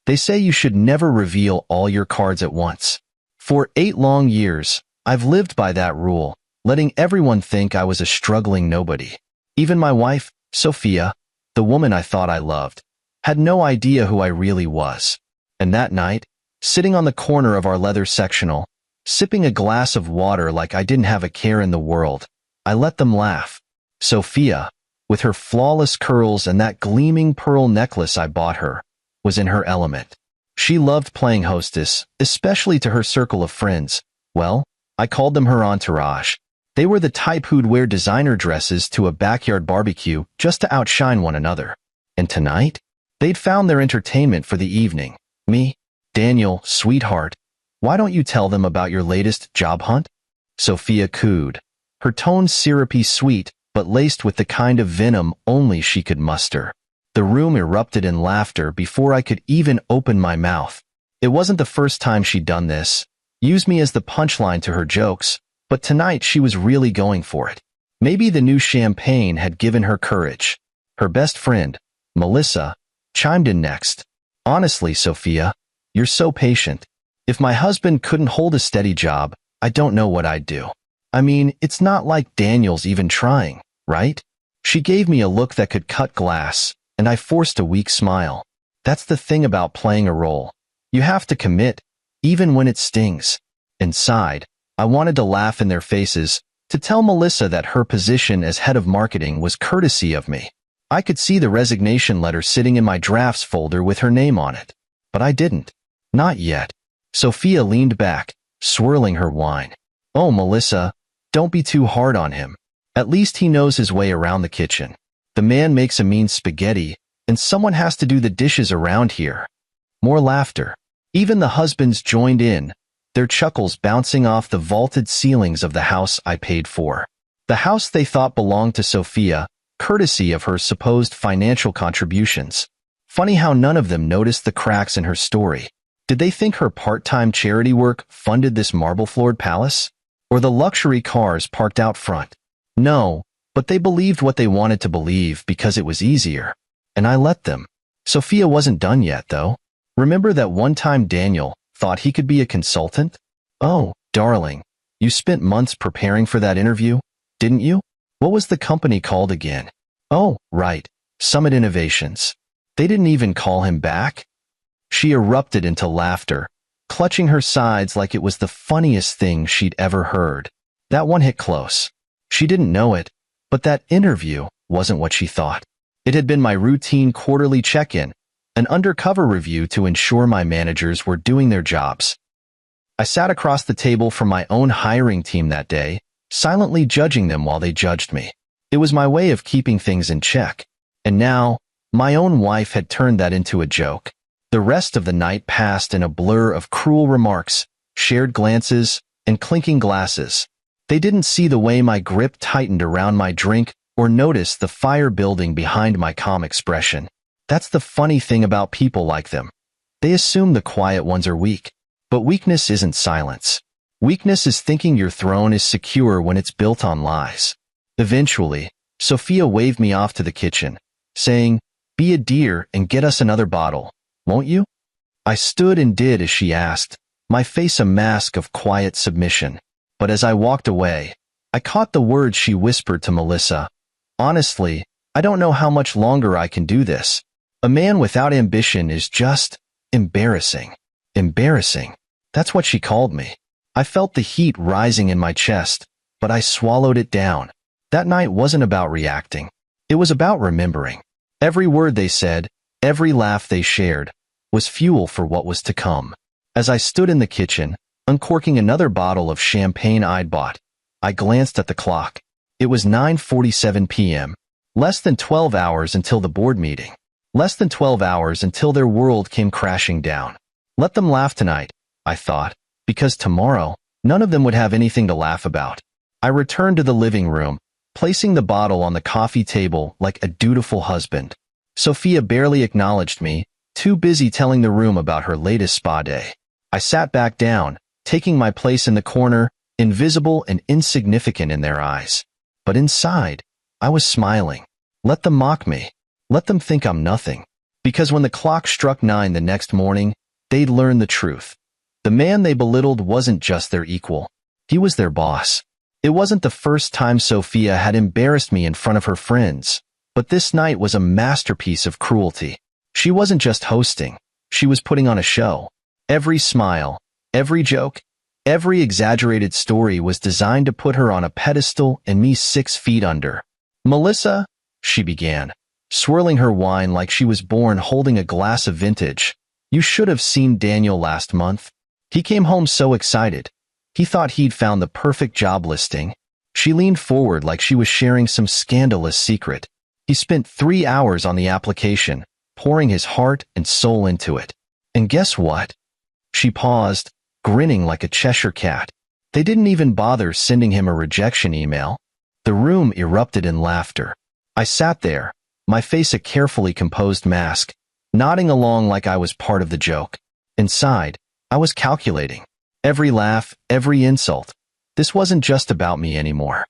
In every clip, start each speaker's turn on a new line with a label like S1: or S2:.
S1: They say you should never reveal all your cards at once. For 8 long years, I've lived by that rule, letting everyone think I was a struggling nobody. Even my wife, Sophia, the woman I thought I loved, had no idea who I really was. And that night, sitting on the corner of our leather sectional, sipping a glass of water like I didn't have a care in the world, I let them laugh. Sophia, with her flawless curls and that gleaming pearl necklace I bought her, was in her element. She loved playing hostess, especially to her circle of friends. Well, I called them her entourage. They were the type who'd wear designer dresses to a backyard barbecue just to outshine one another. And tonight, they'd found their entertainment for the evening. Me, Daniel, sweetheart, why don't you tell them about your latest job hunt? Sophia cooed, her tone syrupy sweet, but laced with the kind of venom only she could muster. The room erupted in laughter before I could even open my mouth. It wasn't the first time she'd done this, used me as the punchline to her jokes, but tonight she was really going for it. Maybe the new champagne had given her courage. Her best friend, Melissa, chimed in next. Honestly, Sophia, you're so patient. If my husband couldn't hold a steady job, I don't know what I'd do. I mean, it's not like Daniel's even trying, right? She gave me a look that could cut glass, and I forced a weak smile. That's the thing about playing a role. You have to commit, even when it stings. Inside, I wanted to laugh in their faces, to tell Melissa that her position as head of marketing was courtesy of me. I could see the resignation letter sitting in my drafts folder with her name on it. But I didn't. Not yet. Sophia leaned back, swirling her wine. Oh, Melissa, don't be too hard on him. At least he knows his way around the kitchen. The man makes a mean spaghetti, and someone has to do the dishes around here. More laughter. Even the husbands joined in, their chuckles bouncing off the vaulted ceilings of the house I paid for. The house they thought belonged to Sophia, courtesy of her supposed financial contributions. Funny how none of them noticed the cracks in her story. Did they think her part-time charity work funded this marble-floored palace? Or the luxury cars parked out front? No, but they believed what they wanted to believe because it was easier. And I let them. Sophia wasn't done yet, though. Remember that one time Daniel thought he could be a consultant? Oh, darling, you spent months preparing for that interview, didn't you? What was the company called again? Oh, right, Summit Innovations. They didn't even call him back? She erupted into laughter, clutching her sides like it was the funniest thing she'd ever heard. That one hit close. She didn't know it, but that interview wasn't what she thought. It had been my routine quarterly check-in, an undercover review to ensure my managers were doing their jobs. I sat across the table from my own hiring team that day, silently judging them while they judged me. It was my way of keeping things in check. And now, my own wife had turned that into a joke. The rest of the night passed in a blur of cruel remarks, shared glances, and clinking glasses. They didn't see the way my grip tightened around my drink or notice the fire building behind my calm expression. That's the funny thing about people like them. They assume the quiet ones are weak. But weakness isn't silence. Weakness is thinking your throne is secure when it's built on lies. Eventually, Sophia waved me off to the kitchen, saying, "Be a dear and get us another bottle, won't you?" I stood and did as she asked, my face a mask of quiet submission. But as I walked away, I caught the words she whispered to Melissa. Honestly, I don't know how much longer I can do this. A man without ambition is just embarrassing. Embarrassing. That's what she called me. I felt the heat rising in my chest, but I swallowed it down. That night wasn't about reacting. It was about remembering. Every word they said, every laugh they shared, was fuel for what was to come. As I stood in the kitchen, uncorking another bottle of champagne I'd bought, I glanced at the clock. It was 9:47 p.m. Less than 12 hours until the board meeting. Less than 12 hours until their world came crashing down. Let them laugh tonight, I thought, because tomorrow, none of them would have anything to laugh about. I returned to the living room, placing the bottle on the coffee table like a dutiful husband. Sophia barely acknowledged me, too busy telling the room about her latest spa day. I sat back down, taking my place in the corner, invisible and insignificant in their eyes. But inside, I was smiling. Let them mock me. Let them think I'm nothing. Because when the clock struck 9 the next morning, they'd learn the truth. The man they belittled wasn't just their equal. He was their boss. It wasn't the first time Sophia had embarrassed me in front of her friends, but this night was a masterpiece of cruelty. She wasn't just hosting. She was putting on a show. Every smile, every joke, every exaggerated story was designed to put her on a pedestal and me 6 feet under. "Melissa," she began, swirling her wine like she was born holding a glass of vintage. "You should have seen Daniel last month. He came home so excited. He thought he'd found the perfect job listing." She leaned forward like she was sharing some scandalous secret. "He spent 3 hours on the application, pouring his heart and soul into it. And guess what?" She paused, grinning like a Cheshire cat. "They didn't even bother sending him a rejection email." The room erupted in laughter. I sat there, my face a carefully composed mask, nodding along like I was part of the joke. Inside, I was calculating. Every laugh, every insult. This wasn't just about me anymore.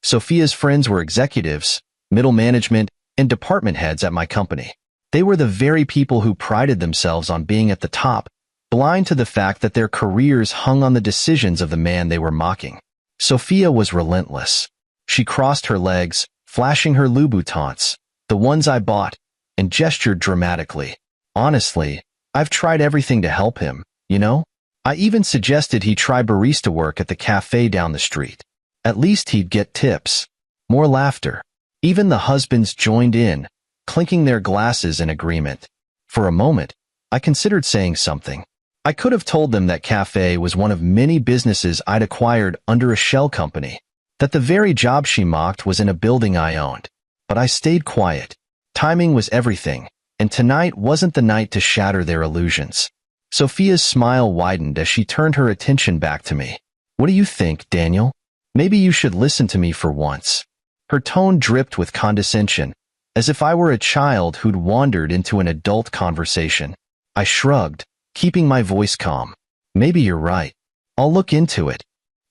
S1: Sophia's friends were executives, middle management, and department heads at my company. They were the very people who prided themselves on being at the top, blind to the fact that their careers hung on the decisions of the man they were mocking. Sophia was relentless. She crossed her legs, flashing her Louboutins, the ones I bought, and gestured dramatically. "Honestly, I've tried everything to help him, you know? I even suggested he try barista work at the cafe down the street. At least he'd get tips." More laughter. Even the husbands joined in, clinking their glasses in agreement. For a moment, I considered saying something. I could have told them that cafe was one of many businesses I'd acquired under a shell company, that the very job she mocked was in a building I owned. But I stayed quiet. Timing was everything, and tonight wasn't the night to shatter their illusions. Sophia's smile widened as she turned her attention back to me. "What do you think, Daniel? Maybe you should listen to me for once." Her tone dripped with condescension, as if I were a child who'd wandered into an adult conversation. I shrugged, keeping my voice calm. "Maybe you're right. I'll look into it."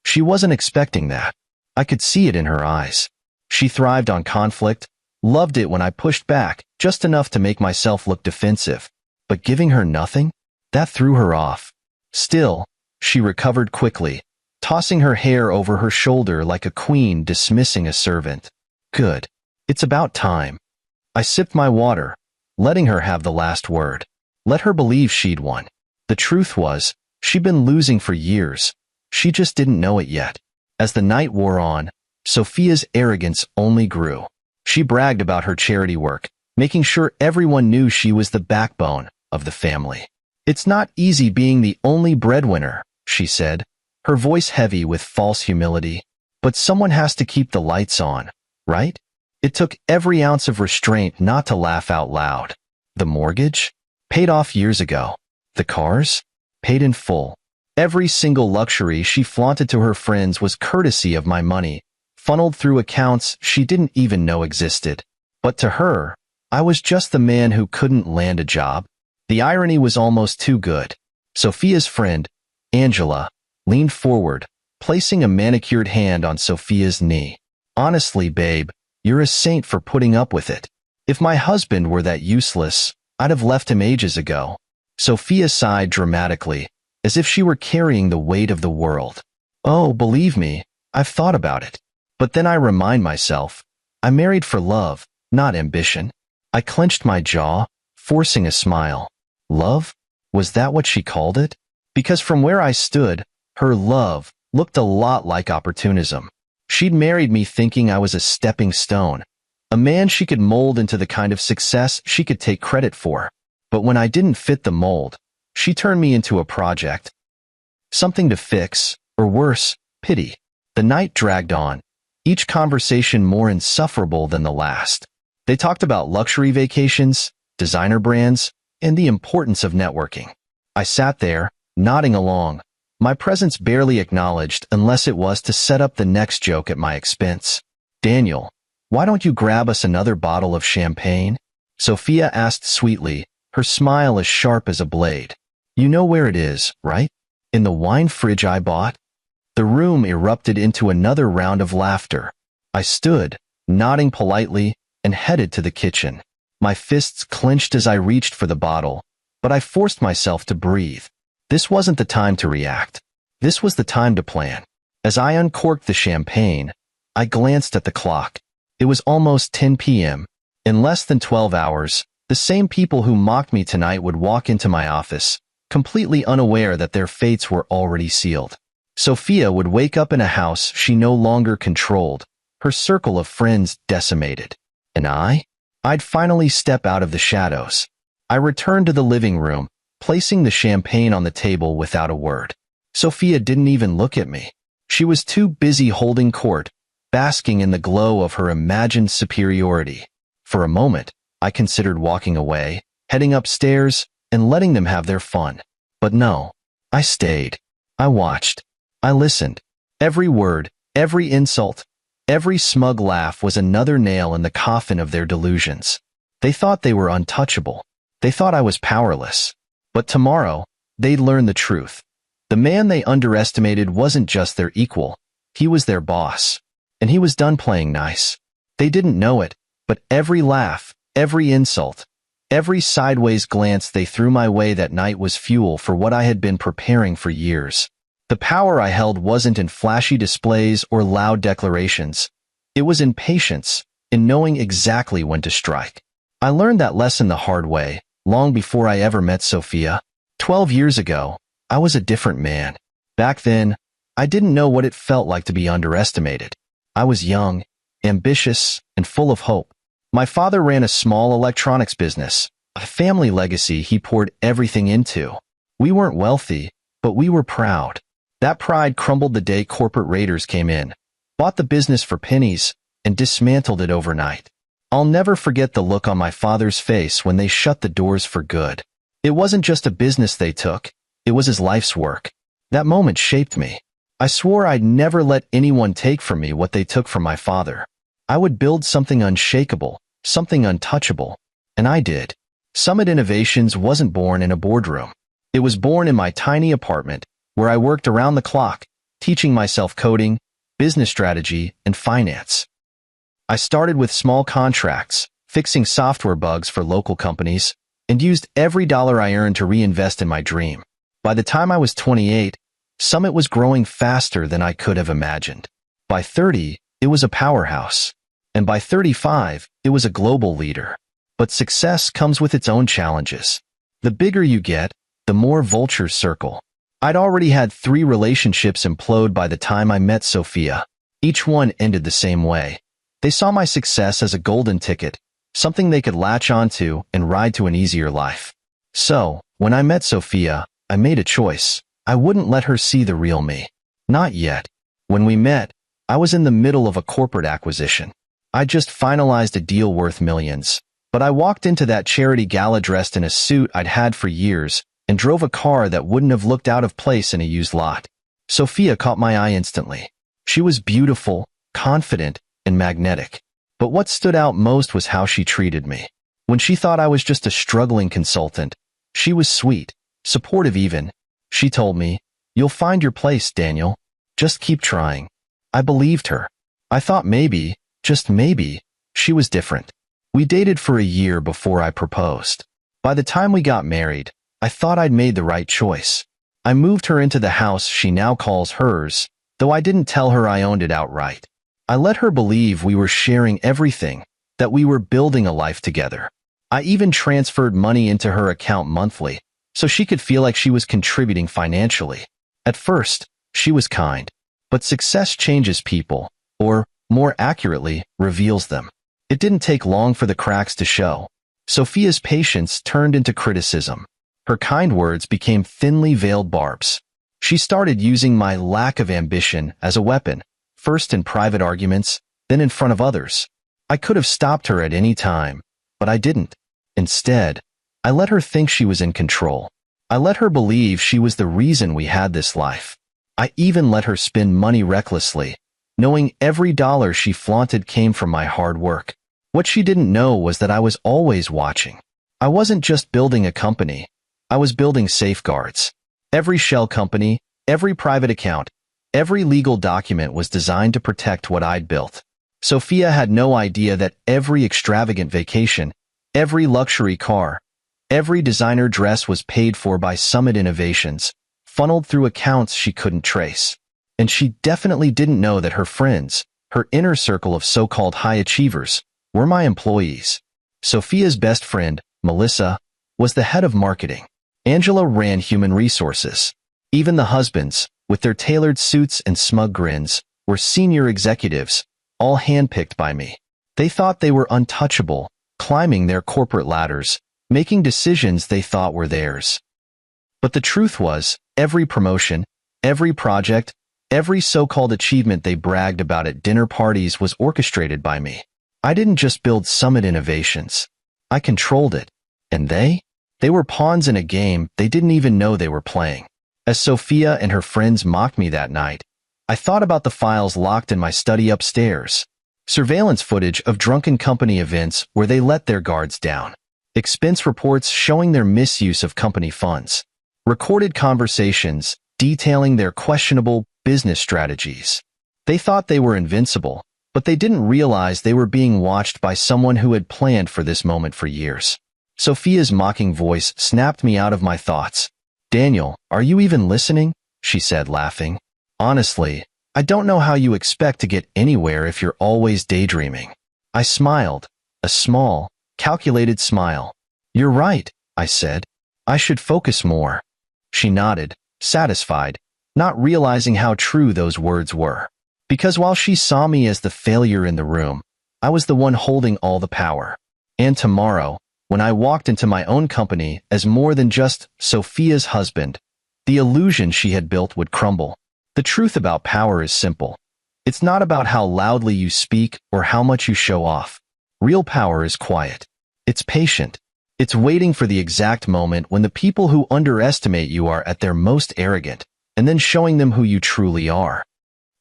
S1: She wasn't expecting that. I could see it in her eyes. She thrived on conflict, loved it when I pushed back, just enough to make myself look defensive. But giving her nothing? That threw her off. Still, she recovered quickly, tossing her hair over her shoulder like a queen dismissing a servant. "Good. It's about time." I sipped my water, letting her have the last word. Let her believe she'd won. The truth was, she'd been losing for years. She just didn't know it yet. As the night wore on, Sophia's arrogance only grew. She bragged about her charity work, making sure everyone knew she was the backbone of the family. "It's not easy being the only breadwinner," she said, her voice heavy with false humility. "But someone has to keep the lights on, right?" It took every ounce of restraint not to laugh out loud. The mortgage? Paid off years ago. The cars? Paid in full. Every single luxury she flaunted to her friends was courtesy of my money, funneled through accounts she didn't even know existed. But to her, I was just the man who couldn't land a job. The irony was almost too good. Sophia's friend, Angela, leaned forward, placing a manicured hand on Sophia's knee. "Honestly, babe, you're a saint for putting up with it. If my husband were that useless, I'd have left him ages ago." Sophia sighed dramatically, as if she were carrying the weight of the world. "Oh, believe me, I've thought about it. But then I remind myself, I married for love, not ambition." I clenched my jaw, forcing a smile. Love? Was that what she called it? Because from where I stood, her love looked a lot like opportunism. She'd married me thinking I was a stepping stone, a man she could mold into the kind of success she could take credit for. But when I didn't fit the mold, she turned me into a project. Something to fix, or worse, pity. The night dragged on, each conversation more insufferable than the last. They talked about luxury vacations, designer brands, and the importance of networking. I sat there, nodding along, my presence barely acknowledged unless it was to set up the next joke at my expense. "Daniel, why don't you grab us another bottle of champagne?" Sophia asked sweetly, her smile as sharp as a blade. "You know where it is, right? In the wine fridge I bought?" The room erupted into another round of laughter. I stood, nodding politely, and headed to the kitchen. My fists clenched as I reached for the bottle, but I forced myself to breathe. This wasn't the time to react. This was the time to plan. As I uncorked the champagne, I glanced at the clock. It was almost 10 p.m. In less than 12 hours, the same people who mocked me tonight would walk into my office, completely unaware that their fates were already sealed. Sophia would wake up in a house she no longer controlled, her circle of friends decimated. And I'd finally step out of the shadows. I returned to the living room, placing the champagne on the table without a word. Sophia didn't even look at me. She was too busy holding court, basking in the glow of her imagined superiority. For a moment, I considered walking away, heading upstairs, and letting them have their fun. But no, I stayed. I watched. I listened. Every word, every insult, every smug laugh was another nail in the coffin of their delusions. They thought they were untouchable. They thought I was powerless. But tomorrow, they'd learn the truth. The man they underestimated wasn't just their equal. He was their boss. And he was done playing nice. They didn't know it, but every laugh, every insult, every sideways glance they threw my way that night was fuel for what I had been preparing for years. The power I held wasn't in flashy displays or loud declarations. It was in patience, in knowing exactly when to strike. I learned that lesson the hard way, long before I ever met Sophia. 12 years ago, I was a different man. Back then, I didn't know what it felt like to be underestimated. I was young, ambitious, and full of hope. My father ran a small electronics business, a family legacy he poured everything into. We weren't wealthy, but we were proud. That pride crumbled the day corporate raiders came in, bought the business for pennies, and dismantled it overnight. I'll never forget the look on my father's face when they shut the doors for good. It wasn't just a business they took, it was his life's work. That moment shaped me. I swore I'd never let anyone take from me what they took from my father. I would build something unshakable, something untouchable, and I did. Summit Innovations wasn't born in a boardroom. It was born in my tiny apartment, where I worked around the clock, teaching myself coding, business strategy, and finance. I started with small contracts, fixing software bugs for local companies, and used every dollar I earned to reinvest in my dream. By the time I was 28, Summit was growing faster than I could have imagined. By 30, it was a powerhouse. And by 35, it was a global leader. But success comes with its own challenges. The bigger you get, the more vultures circle. I'd already had 3 relationships implode by the time I met Sophia. Each one ended the same way. They saw my success as a golden ticket, something they could latch onto and ride to an easier life. So, when I met Sophia, I made a choice. I wouldn't let her see the real me. Not yet. When we met, I was in the middle of a corporate acquisition. I just finalized a deal worth millions. But I walked into that charity gala dressed in a suit I'd had for years and drove a car that wouldn't have looked out of place in a used lot. Sophia caught my eye instantly. She was beautiful, confident, and magnetic. But what stood out most was how she treated me. When she thought I was just a struggling consultant, she was sweet, supportive even. She told me, "You'll find your place, Daniel. Just keep trying." I believed her. I thought maybe, just maybe, she was different. We dated for a year before I proposed. By the time we got married, I thought I'd made the right choice. I moved her into the house she now calls hers, though I didn't tell her I owned it outright. I let her believe we were sharing everything, that we were building a life together. I even transferred money into her account monthly, so she could feel like she was contributing financially. At first, she was kind. But success changes people, or, more accurately, reveals them. It didn't take long for the cracks to show. Sophia's patience turned into criticism. Her kind words became thinly veiled barbs. She started using my lack of ambition as a weapon, first in private arguments, then in front of others. I could have stopped her at any time, but I didn't. Instead, I let her think she was in control. I let her believe she was the reason we had this life. I even let her spend money recklessly, knowing every dollar she flaunted came from my hard work. What she didn't know was that I was always watching. I wasn't just building a company. I was building safeguards. Every shell company, every private account, every legal document was designed to protect what I'd built. Sophia had no idea that every extravagant vacation, Every luxury car, every designer dress was paid for by Summit Innovations, funneled through accounts she couldn't trace. And she definitely didn't know that her friends, her inner circle of so-called high achievers, were my employees. Sophia's best friend, Melissa, was the head of marketing. Angela ran human resources. Even the husbands, with their tailored suits and smug grins, were senior executives, all handpicked by me. They thought they were untouchable, climbing their corporate ladders, making decisions they thought were theirs. But the truth was, every promotion, every project, every so-called achievement they bragged about at dinner parties was orchestrated by me. I didn't just build Summit Innovations. I controlled it. And they were pawns in a game they didn't even know they were playing. As Sophia and her friends mocked me that night, I thought about the files locked in my study upstairs. Surveillance footage of drunken company events where they let their guards down. Expense reports showing their misuse of company funds. Recorded conversations detailing their questionable business strategies. They thought they were invincible, but they didn't realize they were being watched by someone who had planned for this moment for years. Sophia's mocking voice snapped me out of my thoughts. "Daniel, are you even listening?" she said, laughing. "Honestly, I don't know how you expect to get anywhere if you're always daydreaming." I smiled, a small, calculated smile. "You're right," I said. "I should focus more." She nodded, satisfied, not realizing how true those words were. Because while she saw me as the failure in the room, I was the one holding all the power. And tomorrow, when I walked into my own company as more than just Sophia's husband, the illusion she had built would crumble. The truth about power is simple. It's not about how loudly you speak or how much you show off. Real power is quiet. It's patient. It's waiting for the exact moment when the people who underestimate you are at their most arrogant, and then showing them who you truly are.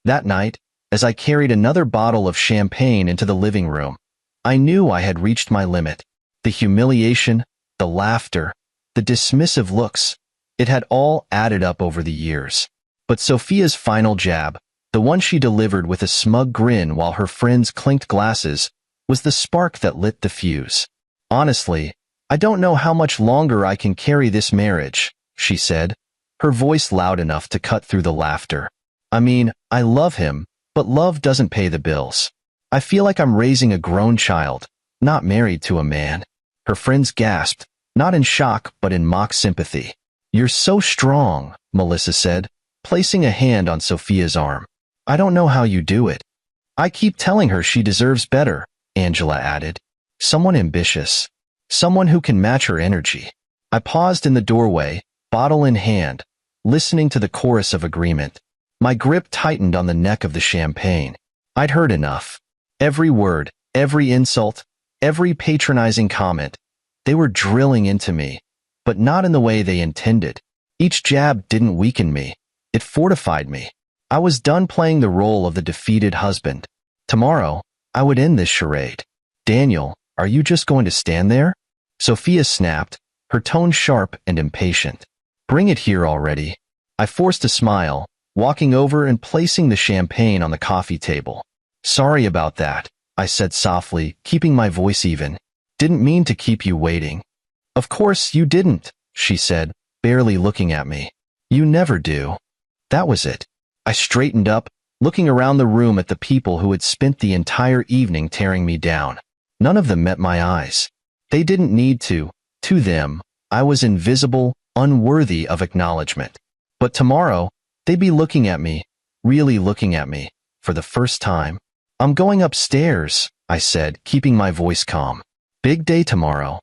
S1: That night, as I carried another bottle of champagne into the living room, I knew I had reached my limit. The humiliation, the laughter, the dismissive looks, it had all added up over the years. But Sophia's final jab, the one she delivered with a smug grin while her friends clinked glasses, was the spark that lit the fuse. "Honestly, I don't know how much longer I can carry this marriage," she said, her voice loud enough to cut through the laughter. "I mean, I love him, but love doesn't pay the bills. I feel like I'm raising a grown child, not married to a man." Her friends gasped, not in shock but in mock sympathy. "You're so strong," Melissa said, placing a hand on Sophia's arm. "I don't know how you do it." "I keep telling her she deserves better," Angela added. "Someone ambitious. Someone who can match her energy." I paused in the doorway, bottle in hand, listening to the chorus of agreement. My grip tightened on the neck of the champagne. I'd heard enough. Every word, every insult, every patronizing comment, they were drilling into me, but not in the way they intended. Each jab didn't weaken me. It fortified me. I was done playing the role of the defeated husband. Tomorrow, I would end this charade. "Daniel, are you just going to stand there?" Sophia snapped, her tone sharp and impatient. "Bring it here already." I forced a smile, walking over and placing the champagne on the coffee table. "Sorry about that," I said softly, keeping my voice even. "Didn't mean to keep you waiting." "Of course you didn't," she said, barely looking at me. "You never do." That was it. I straightened up, looking around the room at the people who had spent the entire evening tearing me down. None of them met my eyes. They didn't need to. To them, I was invisible, unworthy of acknowledgement. But tomorrow, they'd be looking at me, really looking at me, for the first time. "I'm going upstairs," I said, keeping my voice calm. "Big day tomorrow."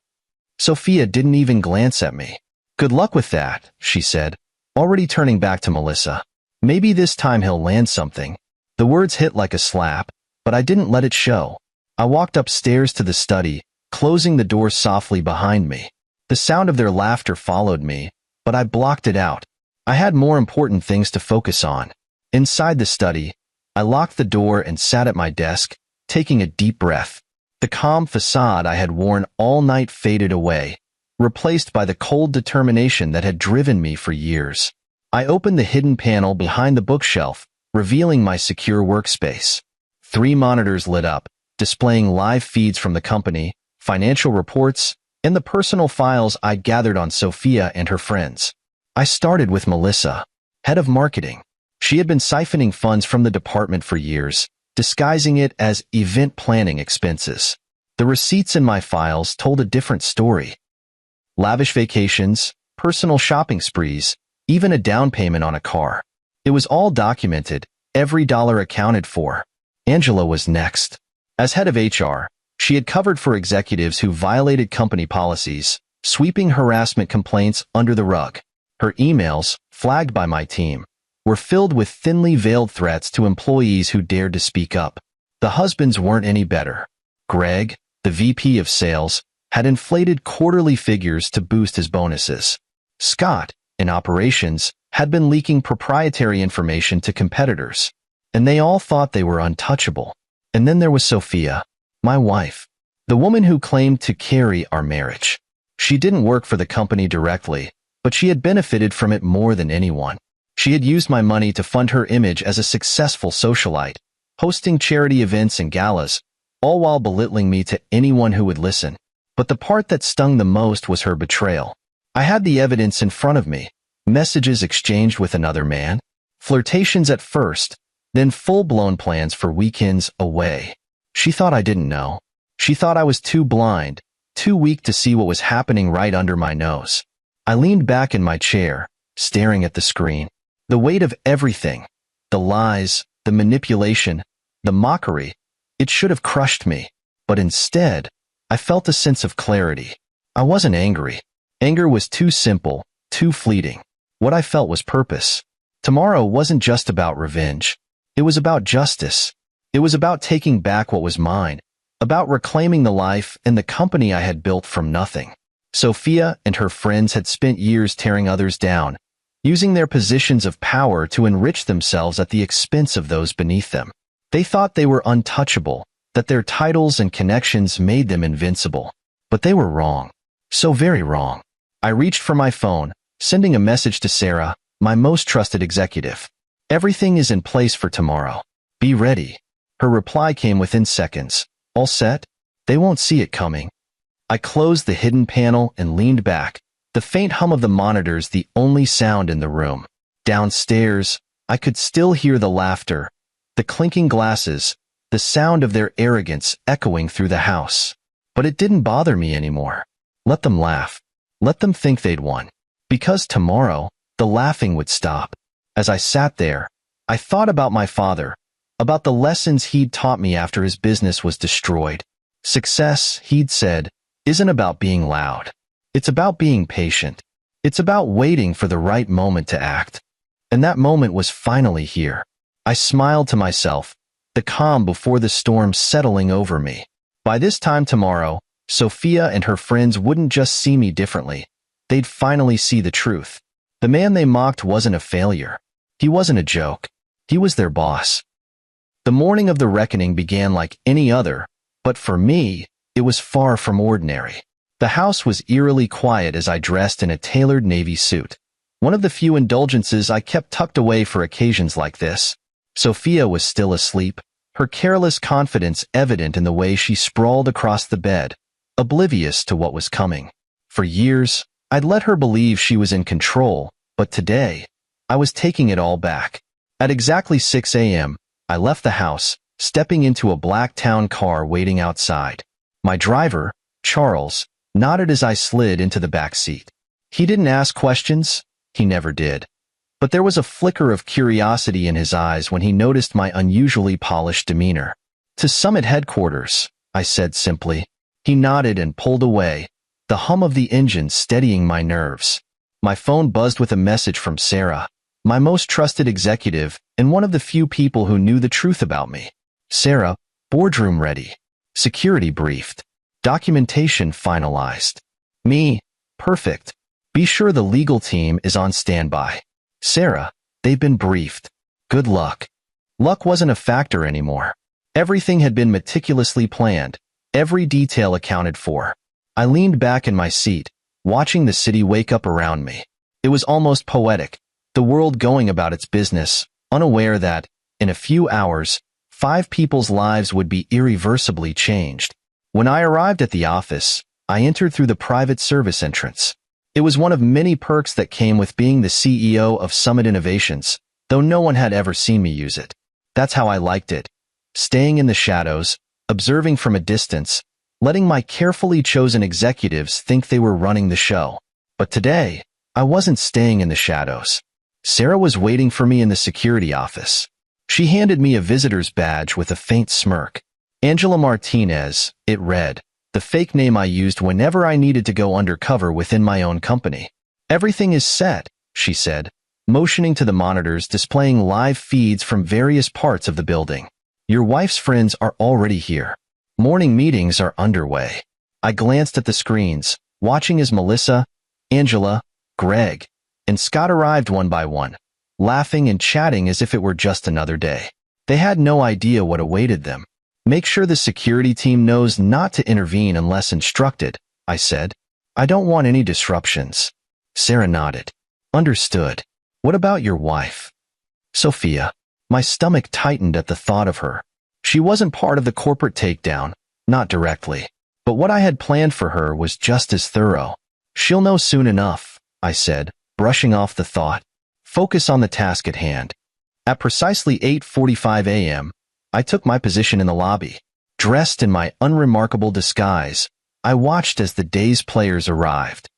S1: Sophia didn't even glance at me. "Good luck with that," she said, already turning back to Melissa. "Maybe this time he'll land something." The words hit like a slap, but I didn't let it show. I walked upstairs to the study, closing the door softly behind me. The sound of their laughter followed me, but I blocked it out. I had more important things to focus on. Inside the study, I locked the door and sat at my desk, taking a deep breath. The calm facade I had worn all night faded away, replaced by the cold determination that had driven me for years. I opened the hidden panel behind the bookshelf, revealing my secure workspace. 3 monitors lit up, displaying live feeds from the company, financial reports, and the personal files I'd gathered on Sophia and her friends. I started with Melissa, head of marketing. She had been siphoning funds from the department for years, disguising it as event planning expenses. The receipts in my files told a different story. Lavish vacations, personal shopping sprees, even a down payment on a car. It was all documented, every dollar accounted for. Angela was next. As head of HR, she had covered for executives who violated company policies, sweeping harassment complaints under the rug. Her emails, flagged by my team, were filled with thinly veiled threats to employees who dared to speak up. The husbands weren't any better. Greg, the VP of sales, had inflated quarterly figures to boost his bonuses. Scott, in operations, had been leaking proprietary information to competitors. And they all thought they were untouchable. And then there was Sophia, my wife, the woman who claimed to carry our marriage. She didn't work for the company directly, but she had benefited from it more than anyone. She had used my money to fund her image as a successful socialite, hosting charity events and galas, all while belittling me to anyone who would listen. But the part that stung the most was her betrayal. I had the evidence in front of me, messages exchanged with another man, flirtations at first, then full-blown plans for weekends away. She thought I didn't know. She thought I was too blind, too weak to see what was happening right under my nose. I leaned back in my chair, staring at the screen. The weight of everything, the lies, the manipulation, the mockery, it should have crushed me. But instead, I felt a sense of clarity. I wasn't angry. Anger was too simple, too fleeting. What I felt was purpose. Tomorrow wasn't just about revenge. It was about justice. It was about taking back what was mine, about reclaiming the life and the company I had built from nothing. Sophia and her friends had spent years tearing others down, using their positions of power to enrich themselves at the expense of those beneath them. They thought they were untouchable, that their titles and connections made them invincible. But they were wrong. So very wrong. I reached for my phone, sending a message to Sarah, my most trusted executive. Everything is in place for tomorrow. Be ready. Her reply came within seconds. All set? They won't see it coming. I closed the hidden panel and leaned back, the faint hum of the monitors the only sound in the room. Downstairs, I could still hear the laughter, the clinking glasses, the sound of their arrogance echoing through the house. But it didn't bother me anymore. Let them laugh. Let them think they'd won. Because tomorrow, the laughing would stop. As I sat there, I thought about my father, about the lessons he'd taught me after his business was destroyed. Success, he'd said, isn't about being loud. It's about being patient. It's about waiting for the right moment to act. And that moment was finally here. I smiled to myself, the calm before the storm settling over me. By this time tomorrow, Sophia and her friends wouldn't just see me differently. They'd finally see the truth. The man they mocked wasn't a failure. He wasn't a joke. He was their boss. The morning of the reckoning began like any other, but for me, it was far from ordinary. The house was eerily quiet as I dressed in a tailored navy suit, one of the few indulgences I kept tucked away for occasions like this. Sophia was still asleep, her careless confidence evident in the way she sprawled across the bed, oblivious to what was coming. For years, I'd let her believe she was in control, but today, I was taking it all back. At exactly 6 a.m., I left the house, stepping into a black town car waiting outside. My driver, Charles, nodded as I slid into the back seat. He didn't ask questions. He never did. But there was a flicker of curiosity in his eyes when he noticed my unusually polished demeanor. "To Summit headquarters," I said simply. He nodded and pulled away, the hum of the engine steadying my nerves. My phone buzzed with a message from Sarah, my most trusted executive and one of the few people who knew the truth about me. "Sarah, boardroom ready. Security briefed. Documentation finalized." Me, "Perfect. Be sure the legal team is on standby." "Sarah, they've been briefed. Good luck." Luck wasn't a factor anymore. Everything had been meticulously planned, every detail accounted for. I leaned back in my seat, watching the city wake up around me. It was almost poetic, the world going about its business, unaware that, in a few hours, 5 people's lives would be irreversibly changed. When I arrived at the office, I entered through the private service entrance. It was one of many perks that came with being the CEO of Summit Innovations, though no one had ever seen me use it. That's how I liked it. Staying in the shadows, observing from a distance, letting my carefully chosen executives think they were running the show. But today, I wasn't staying in the shadows. Sarah was waiting for me in the security office. She handed me a visitor's badge with a faint smirk. Angela Martinez, it read, the fake name I used whenever I needed to go undercover within my own company. Everything is set, she said, motioning to the monitors displaying live feeds from various parts of the building. Your wife's friends are already here. Morning meetings are underway. I glanced at the screens, watching as Melissa, Angela, Greg, and Scott arrived one by one, laughing and chatting as if it were just another day. They had no idea what awaited them. Make sure the security team knows not to intervene unless instructed, I said. I don't want any disruptions. Sarah nodded. Understood. What about your wife? Sophia. My stomach tightened at the thought of her. She wasn't part of the corporate takedown, not directly. But what I had planned for her was just as thorough. She'll know soon enough, I said, brushing off the thought. Focus on the task at hand. At precisely 8:45 a.m., I took my position in the lobby. Dressed in my unremarkable disguise, I watched as the day's players arrived.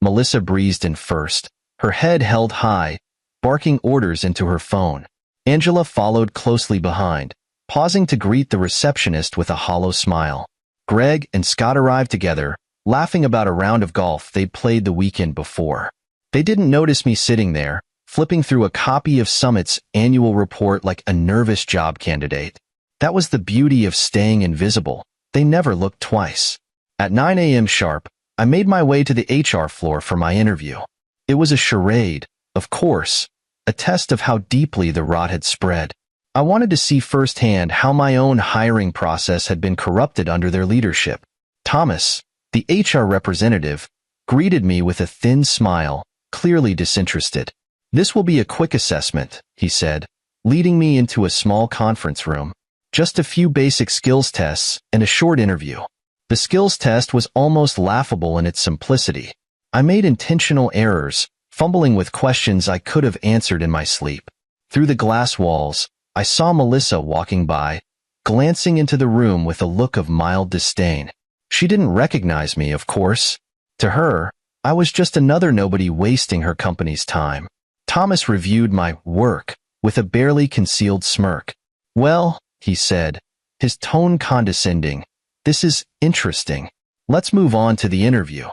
S1: Melissa breezed in first, her head held high, barking orders into her phone. Angela followed closely behind, pausing to greet the receptionist with a hollow smile. Greg and Scott arrived together, laughing about a round of golf they'd played the weekend before. They didn't notice me sitting there, flipping through a copy of Summit's annual report like a nervous job candidate. That was the beauty of staying invisible. They never looked twice. At 9 a.m. sharp, I made my way to the HR floor for my interview. It was a charade, of course, a test of how deeply the rot had spread. I wanted to see firsthand how my own hiring process had been corrupted under their leadership. Thomas, the HR representative, greeted me with a thin smile, clearly disinterested. This will be a quick assessment, he said, leading me into a small conference room. Just a few basic skills tests and a short interview. The skills test was almost laughable in its simplicity. I made intentional errors, fumbling with questions I could have answered in my sleep. Through the glass walls, I saw Melissa walking by, glancing into the room with a look of mild disdain. She didn't recognize me, of course. To her, I was just another nobody wasting her company's time. Thomas reviewed my work with a barely concealed smirk. Well, he said, his tone condescending, this is interesting. Let's move on to the interview.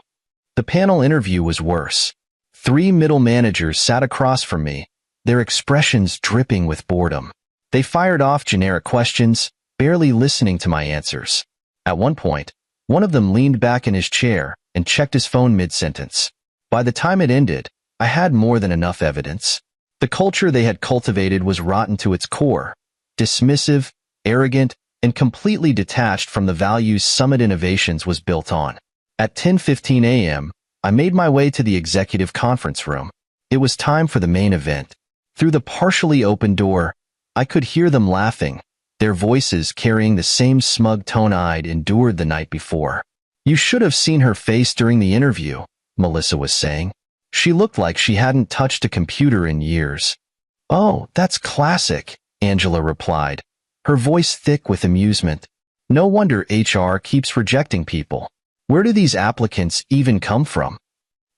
S1: The panel interview was worse. 3 middle managers sat across from me, their expressions dripping with boredom. They fired off generic questions, barely listening to my answers. At one point, one of them leaned back in his chair and checked his phone mid-sentence. By the time it ended, I had more than enough evidence. The culture they had cultivated was rotten to its core, dismissive, arrogant, and completely detached from the values Summit Innovations was built on. At 10:15 a.m., I made my way to the executive conference room. It was time for the main event. Through the partially open door, I could hear them laughing, their voices carrying the same smug tone I'd endured the night before. You should have seen her face during the interview, Melissa was saying. She looked like she hadn't touched a computer in years. Oh, that's classic, Angela replied, her voice thick with amusement. No wonder HR keeps rejecting people. Where do these applicants even come from?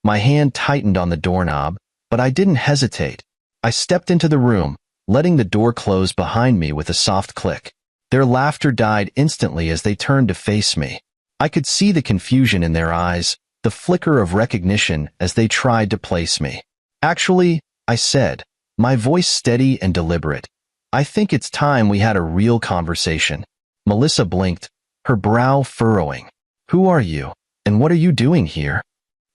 S1: My hand tightened on the doorknob, but I didn't hesitate. I stepped into the room, letting the door close behind me with a soft click. Their laughter died instantly as they turned to face me. I could see the confusion in their eyes, the flicker of recognition as they tried to place me. Actually, I said, my voice steady and deliberate. I think it's time we had a real conversation. Melissa blinked, her brow furrowing. Who are you, and what are you doing here?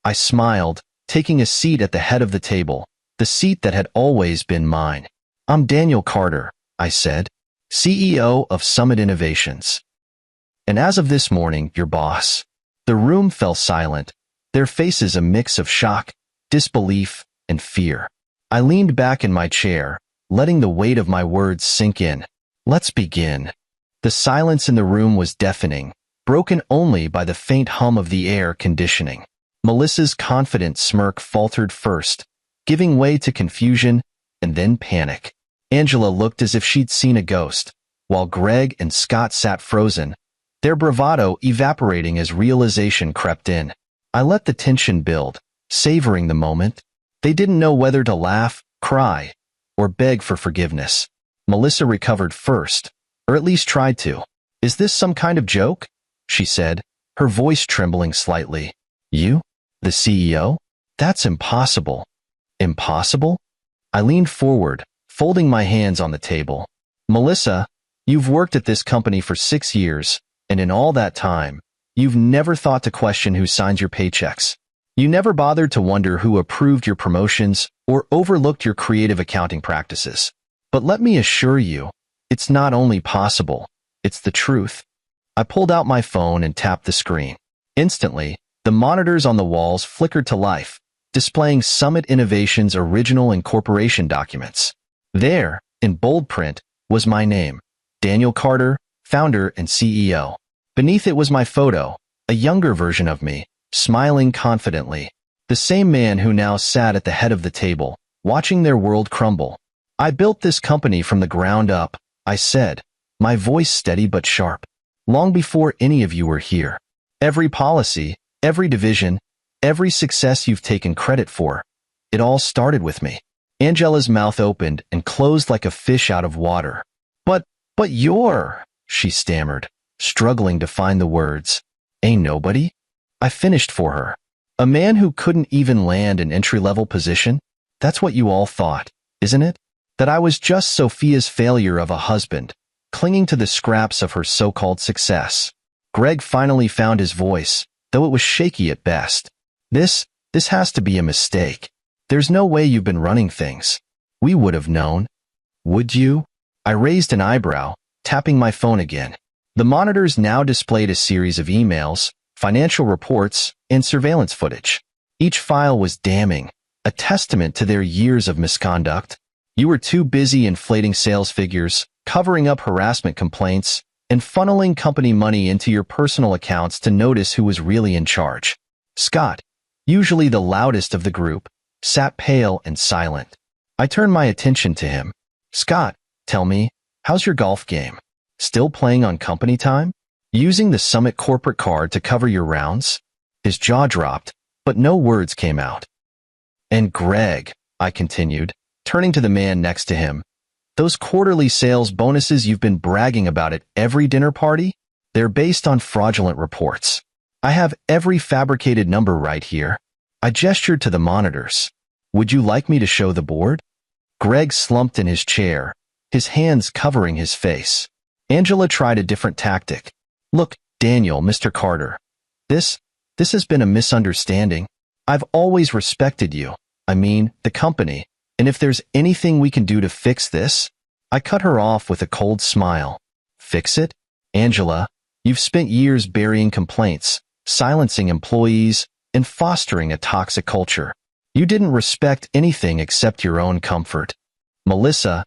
S1: I smiled, taking a seat at the head of the table, the seat that had always been mine. I'm Daniel Carter, I said, CEO of Summit Innovations. And as of this morning, your boss. The room fell silent, their faces a mix of shock, disbelief, and fear. I leaned back in my chair, letting the weight of my words sink in. Let's begin. The silence in the room was deafening, broken only by the faint hum of the air conditioning. Melissa's confident smirk faltered first, giving way to confusion and then panic. Angela looked as if she'd seen a ghost, while Greg and Scott sat frozen, their bravado evaporating as realization crept in. I let the tension build, savoring the moment. They didn't know whether to laugh, cry, or beg for forgiveness. Melissa recovered first, or at least tried to. "Is this some kind of joke?" she said, her voice trembling slightly. "You? The CEO? That's impossible." "Impossible?" I leaned forward, folding my hands on the table. "Melissa, you've worked at this company for 6 years, and in all that time, you've never thought to question who signs your paychecks. You never bothered to wonder who approved your promotions or overlooked your creative accounting practices. But let me assure you, it's not only possible, it's the truth." I pulled out my phone and tapped the screen. Instantly, the monitors on the walls flickered to life, displaying Summit Innovations' original incorporation documents. There, in bold print, was my name, Daniel Carter, founder and CEO. Beneath it was my photo, a younger version of me, smiling confidently. The same man who now sat at the head of the table, watching their world crumble. "I built this company from the ground up," I said, my voice steady but sharp. "Long before any of you were here. Every policy, every division, every success you've taken credit for, it all started with me." Angela's mouth opened and closed like a fish out of water. But you're," she stammered, struggling to find the words. "A nobody?" I finished for her. "A man who couldn't even land an entry-level position? That's what you all thought, isn't it? That I was just Sophia's failure of a husband, clinging to the scraps of her so-called success." Greg finally found his voice, though it was shaky at best. This has to be a mistake. There's no way you've been running things. We would have known." "Would you?" I raised an eyebrow, tapping my phone again. The monitors now displayed a series of emails, financial reports, and surveillance footage. Each file was damning, a testament to their years of misconduct. "You were too busy inflating sales figures, covering up harassment complaints, and funneling company money into your personal accounts to notice who was really in charge." Scott, usually the loudest of the group, sat pale and silent. I turned my attention to him. "Scott, tell me, how's your golf game? Still playing on company time? Using the Summit corporate card to cover your rounds?" His jaw dropped, but no words came out. "And Greg," I continued, turning to the man next to him, "those quarterly sales bonuses you've been bragging about at every dinner party? They're based on fraudulent reports. I have every fabricated number right here." I gestured to the monitors. "Would you like me to show the board?" Greg slumped in his chair, his hands covering his face. Angela tried a different tactic. "Look, Daniel, Mr. Carter. This has been a misunderstanding. I've always respected you. I mean, the company. And if there's anything we can do to fix this..." I cut her off with a cold smile. "Fix it? Angela, you've spent years burying complaints, silencing employees, and fostering a toxic culture. You didn't respect anything except your own comfort." Melissa,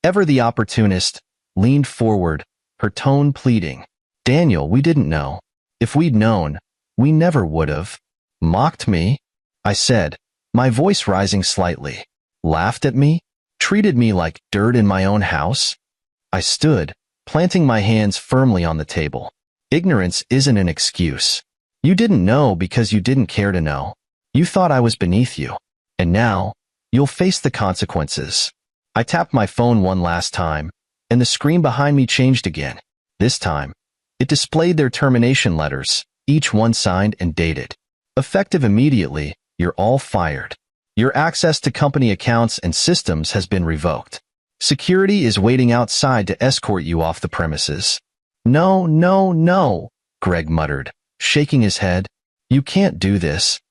S1: ever the opportunist, leaned forward, her tone pleading. "Daniel, we didn't know. If we'd known, we never would have." "Mocked me?" I said, my voice rising slightly. "Laughed at me? Treated me like dirt in my own house?" I stood, planting my hands firmly on the table. "Ignorance isn't an excuse. You didn't know because you didn't care to know. You thought I was beneath you. And now, you'll face the consequences." I tapped my phone one last time, and the screen behind me changed again. This time, it displayed their termination letters, each one signed and dated. "Effective immediately, you're all fired. Your access to company accounts and systems has been revoked. Security is waiting outside to escort you off the premises." "No, no, no," Greg muttered, shaking his head. "You can't do this."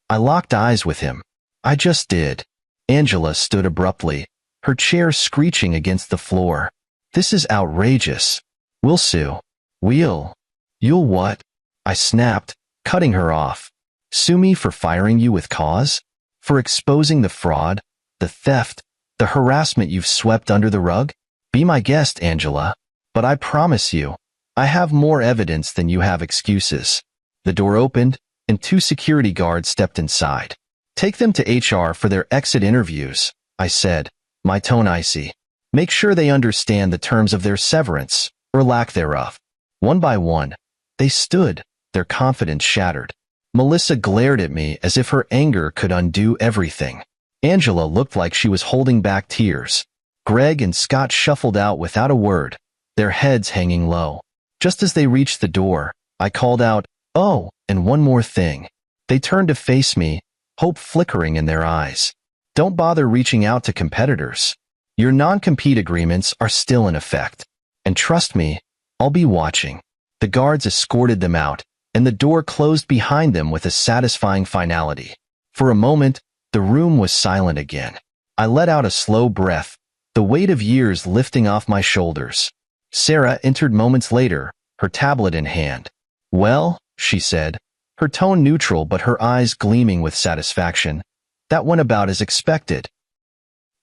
S1: I locked eyes with him. "I just did." Angela stood abruptly, her chair screeching against the floor. "This is outrageous. We'll sue." You'll what?" I snapped, cutting her off. "Sue me for firing you with cause? For exposing the fraud, the theft, the harassment you've swept under the rug? Be my guest, Angela. But I promise you, I have more evidence than you have excuses. The door opened, and 2 security guards stepped inside. Take them to HR for their exit interviews, I said, my tone icy. Make sure they understand the terms of their severance, or lack thereof. One by one, they stood, their confidence shattered. Melissa glared at me as if her anger could undo everything. Angela looked like she was holding back tears. Greg and Scott shuffled out without a word, their heads hanging low. Just as they reached the door, I called out, "Oh, and one more thing." They turned to face me, hope flickering in their eyes. Don't bother reaching out to competitors. Your non-compete agreements are still in effect. And trust me, I'll be watching. The guards escorted them out, and the door closed behind them with a satisfying finality. For a moment, the room was silent again. I let out a slow breath, the weight of years lifting off my shoulders. Sarah entered moments later, her tablet in hand. "Well," she said, her tone neutral but her eyes gleaming with satisfaction. "That went about as expected."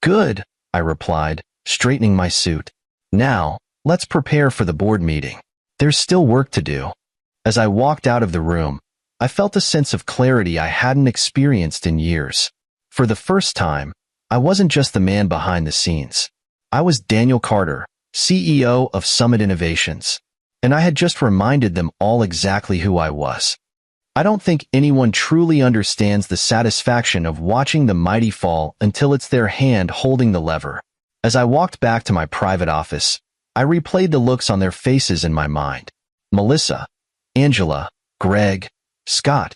S1: "Good," I replied, straightening my suit. "Now, let's prepare for the board meeting. There's still work to do." As I walked out of the room, I felt a sense of clarity I hadn't experienced in years. For the first time, I wasn't just the man behind the scenes. I was Daniel Carter, CEO of Summit Innovations, and I had just reminded them all exactly who I was. I don't think anyone truly understands the satisfaction of watching the mighty fall until it's their hand holding the lever. As I walked back to my private office, I replayed the looks on their faces in my mind. Melissa, Angela, Greg, Scott.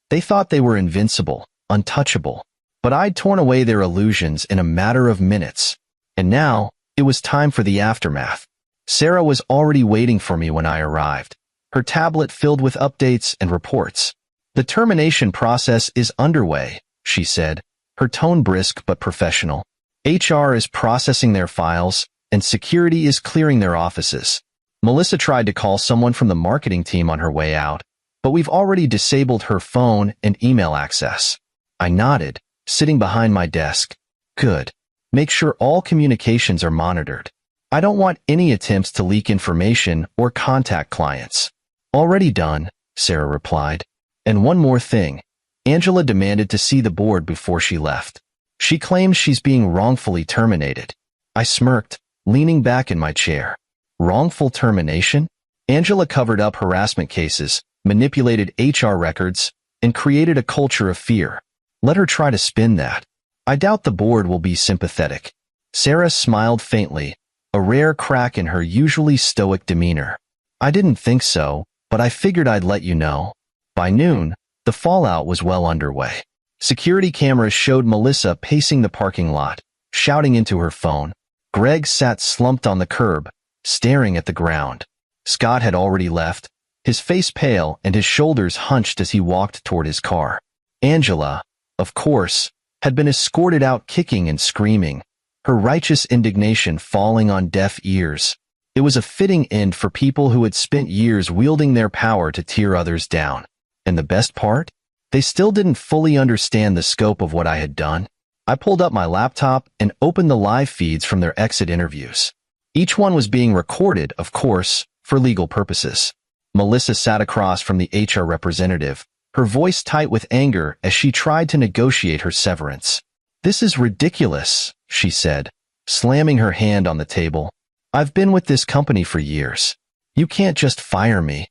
S1: They thought they were invincible, untouchable. But I'd torn away their illusions in a matter of minutes. And now, it was time for the aftermath. Sarah was already waiting for me when I arrived, her tablet filled with updates and reports. "The termination process is underway," she said, her tone brisk but professional. "HR is processing their files, and security is clearing their offices." Melissa tried to call someone from the marketing team on her way out, but we've already disabled her phone and email access. I nodded, sitting behind my desk. "Good. Make sure all communications are monitored. I don't want any attempts to leak information or contact clients." "Already done," Sarah replied. "And one more thing. Angela demanded to see the board before she left. She claims she's being wrongfully terminated." I smirked, leaning back in my chair. Wrongful termination? Angela covered up harassment cases, manipulated HR records, and created a culture of fear. Let her try to spin that. I doubt the board will be sympathetic. Sarah smiled faintly, a rare crack in her usually stoic demeanor. "I didn't think so, but I figured I'd let you know." By noon, the fallout was well underway. Security cameras showed Melissa pacing the parking lot, shouting into her phone. Greg sat slumped on the curb, staring at the ground. Scott had already left, his face pale and his shoulders hunched as he walked toward his car. Angela, of course, had been escorted out kicking and screaming, her righteous indignation falling on deaf ears. It was a fitting end for people who had spent years wielding their power to tear others down. And the best part? They still didn't fully understand the scope of what I had done. I pulled up my laptop and opened the live feeds from their exit interviews. Each one was being recorded, of course, for legal purposes. Melissa sat across from the HR representative, her voice tight with anger as she tried to negotiate her severance. "This is ridiculous," she said, slamming her hand on the table. "I've been with this company for years. You can't just fire me."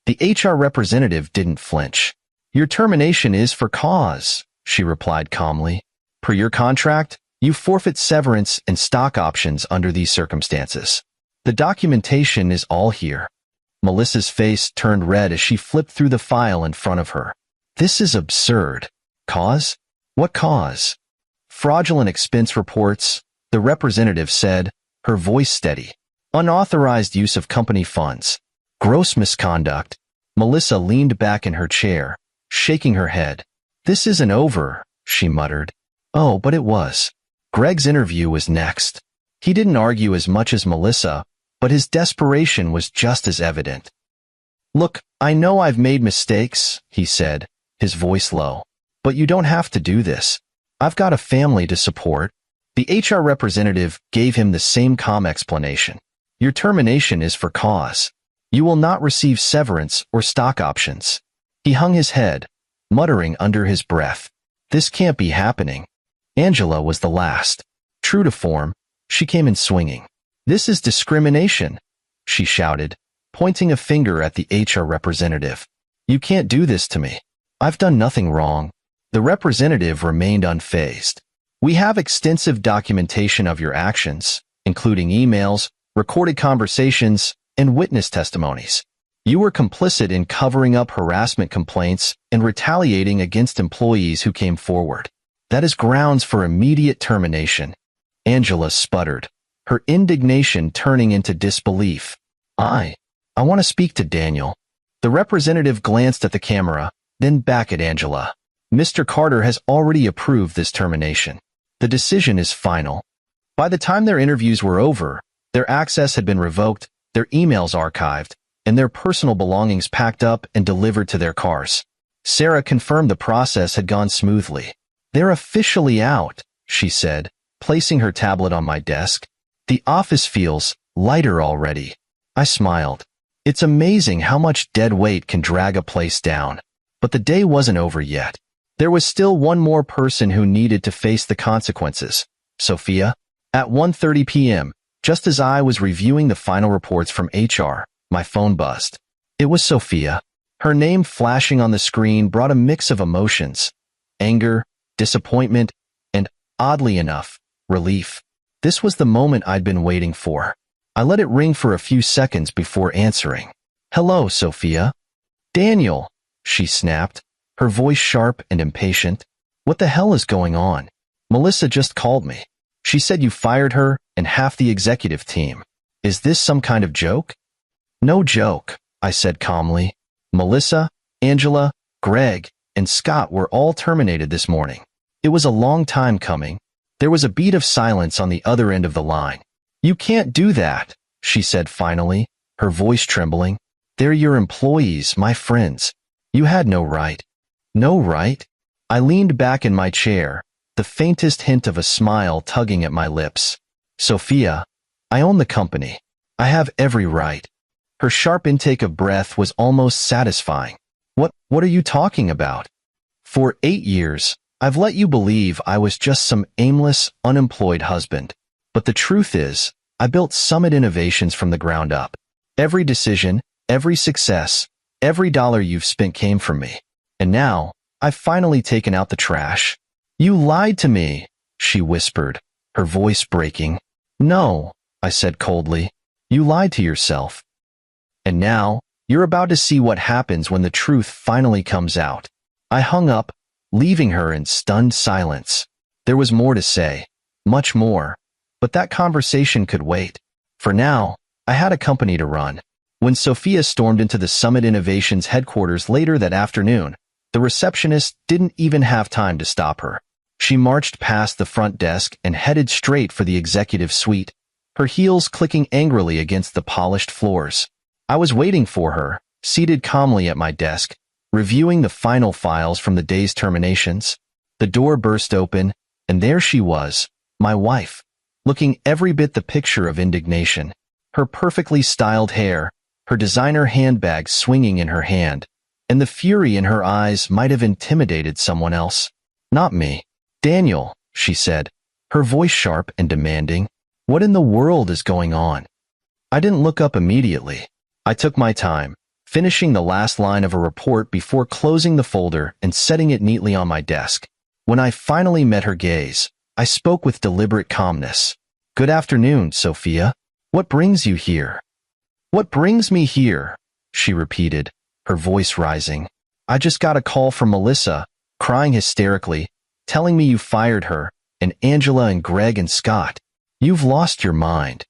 S1: The HR representative didn't flinch. "Your termination is for cause," she replied calmly. "Per your contract, you forfeit severance and stock options under these circumstances. The documentation is all here." Melissa's face turned red as she flipped through the file in front of her. "This is absurd. Cause? What cause?" "Fraudulent expense reports," the representative said, her voice steady. "Unauthorized use of company funds. Gross misconduct." Melissa leaned back in her chair, shaking her head. "This isn't over," she muttered. Oh, but it was. Greg's interview was next. He didn't argue as much as Melissa, but his desperation was just as evident. "Look, I know I've made mistakes," he said, his voice low. "But you don't have to do this. I've got a family to support." The HR representative gave him the same calm explanation. "Your termination is for cause. You will not receive severance or stock options. He hung his head, muttering under his breath. This can't be happening. Angela was the last. True to form, she came in swinging. This is discrimination, she shouted, pointing a finger at the HR representative. You can't do this to me. I've done nothing wrong. The representative remained unfazed. We have extensive documentation of your actions, including emails, recorded conversations, and witness testimonies. You were complicit in covering up harassment complaints and retaliating against employees who came forward. That is grounds for immediate termination. Angela sputtered, her indignation turning into disbelief. I want to speak to Daniel. The representative glanced at the camera, then back at Angela. Mr. Carter has already approved this termination. The decision is final. By the time their interviews were over, their access had been revoked, their emails archived, and their personal belongings packed up and delivered to their cars. Sarah confirmed the process had gone smoothly. They're officially out, she said, placing her tablet on my desk. The office feels lighter already. I smiled. It's amazing how much dead weight can drag a place down. But the day wasn't over yet. There was still one more person who needed to face the consequences. Sophia. At 1:30 p.m., just as I was reviewing the final reports from HR, my phone buzzed. It was Sophia. Her name flashing on the screen brought a mix of emotions. Anger, disappointment, and, oddly enough, relief. This was the moment I'd been waiting for. I let it ring for a few seconds before answering. Hello, Sophia. Daniel, she snapped, her voice sharp and impatient. What the hell is going on? Melissa just called me. She said you fired her and half the executive team. Is this some kind of joke? No joke, I said calmly. Melissa, Angela, Greg, and Scott were all terminated this morning. It was a long time coming. There was a beat of silence on the other end of the line. You can't do that, she said finally, her voice trembling. They're your employees, my friends. You had no right. No right? I leaned back in my chair, the faintest hint of a smile tugging at my lips. Sophia, I own the company. I have every right. Her sharp intake of breath was almost satisfying. What are you talking about? For 8 years, I've let you believe I was just some aimless, unemployed husband. But the truth is, I built Summit Innovations from the ground up. Every decision, every success, every dollar you've spent came from me. And now, I've finally taken out the trash. You lied to me, she whispered, her voice breaking. No, I said coldly. You lied to yourself. And now, you're about to see what happens when the truth finally comes out. I hung up, leaving her in stunned silence. There was more to say, much more, but that conversation could wait. For now, I had a company to run. When Sophia stormed into the Summit Innovations headquarters later that afternoon, the receptionist didn't even have time to stop her. She marched past the front desk and headed straight for the executive suite, her heels clicking angrily against the polished floors. I was waiting for her, seated calmly at my desk, reviewing the final files from the day's terminations. The door burst open, and there she was, my wife, looking every bit the picture of indignation. Her perfectly styled hair, her designer handbag swinging in her hand, and the fury in her eyes might have intimidated someone else. Not me. Daniel, she said, her voice sharp and demanding. What in the world is going on? I didn't look up immediately. I took my time, finishing the last line of a report before closing the folder and setting it neatly on my desk. When I finally met her gaze, I spoke with deliberate calmness. Good afternoon, Sophia. What brings you here? What brings me here? She repeated, her voice rising. I just got a call from Melissa, crying hysterically, telling me you fired her, and Angela and Greg and Scott. You've lost your mind.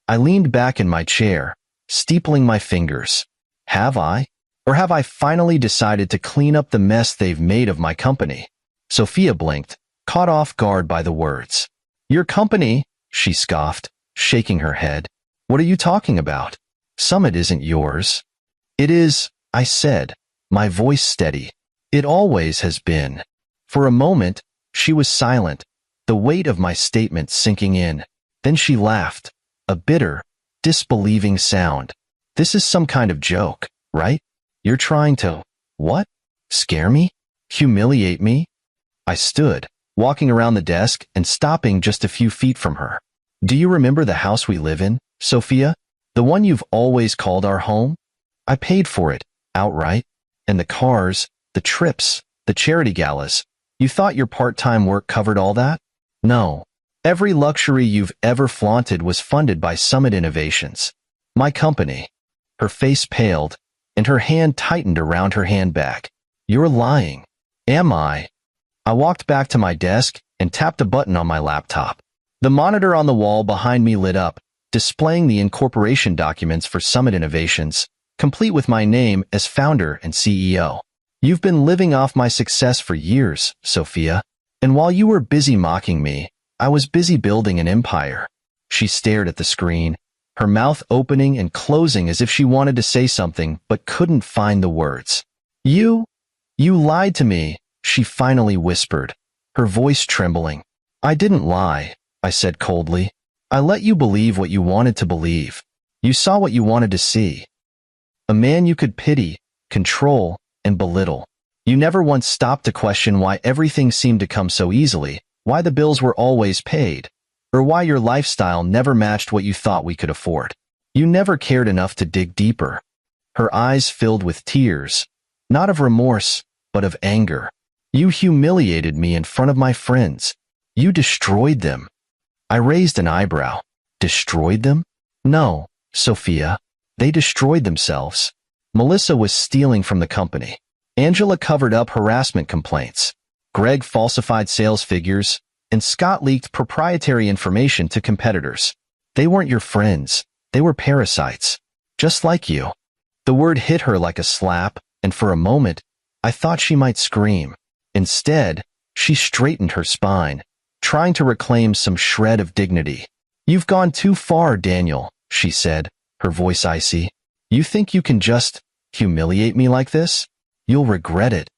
S1: I leaned back in my chair, steepling my fingers. Have I? Or have I finally decided to clean up the mess they've made of my company? Sophia blinked, caught off guard by the words. Your company? She scoffed, shaking her head. What are you talking about? Summit isn't yours. It is, I said, my voice steady. It always has been. For a moment, she was silent, the weight of my statement sinking in. Then she laughed, a bitter, disbelieving sound. This is some kind of joke, right? You're trying to, what? Scare me? Humiliate me? I stood, walking around the desk and stopping just a few feet from her. Do you remember the house we live in, Sophia? The one you've always called our home? I paid for it, outright. And the cars, the trips, the charity galas. You thought your part-time work covered all that? No. Every luxury you've ever flaunted was funded by Summit Innovations. My company. Her face paled, and her hand tightened around her handbag. You're lying. Am I? I walked back to my desk and tapped a button on my laptop. The monitor on the wall behind me lit up, displaying the incorporation documents for Summit Innovations, complete with my name as founder and CEO. You've been living off my success for years, Sophia. And while you were busy mocking me, I was busy building an empire. She stared at the screen, her mouth opening and closing as if she wanted to say something but couldn't find the words. You lied to me, she finally whispered, her voice trembling. I didn't lie, I said coldly. I let you believe what you wanted to believe. You saw what you wanted to see. A man you could pity, control, and belittle. You never once stopped to question why everything seemed to come so easily, why the bills were always paid, or why your lifestyle never matched what you thought we could afford. You never cared enough to dig deeper. Her eyes filled with tears, not of remorse, but of anger. You humiliated me in front of my friends. You destroyed them. I raised an eyebrow. Destroyed them? No, Sophia. They destroyed themselves. Melissa was stealing from the company. Angela covered up harassment complaints. Greg falsified sales figures, and Scott leaked proprietary information to competitors. They weren't your friends. They were parasites. Just like you. The word hit her like a slap, and for a moment, I thought she might scream. Instead, she straightened her spine, trying to reclaim some shred of dignity. You've gone too far, Daniel, she said, her voice icy. You think you can just humiliate me like this? You'll regret it.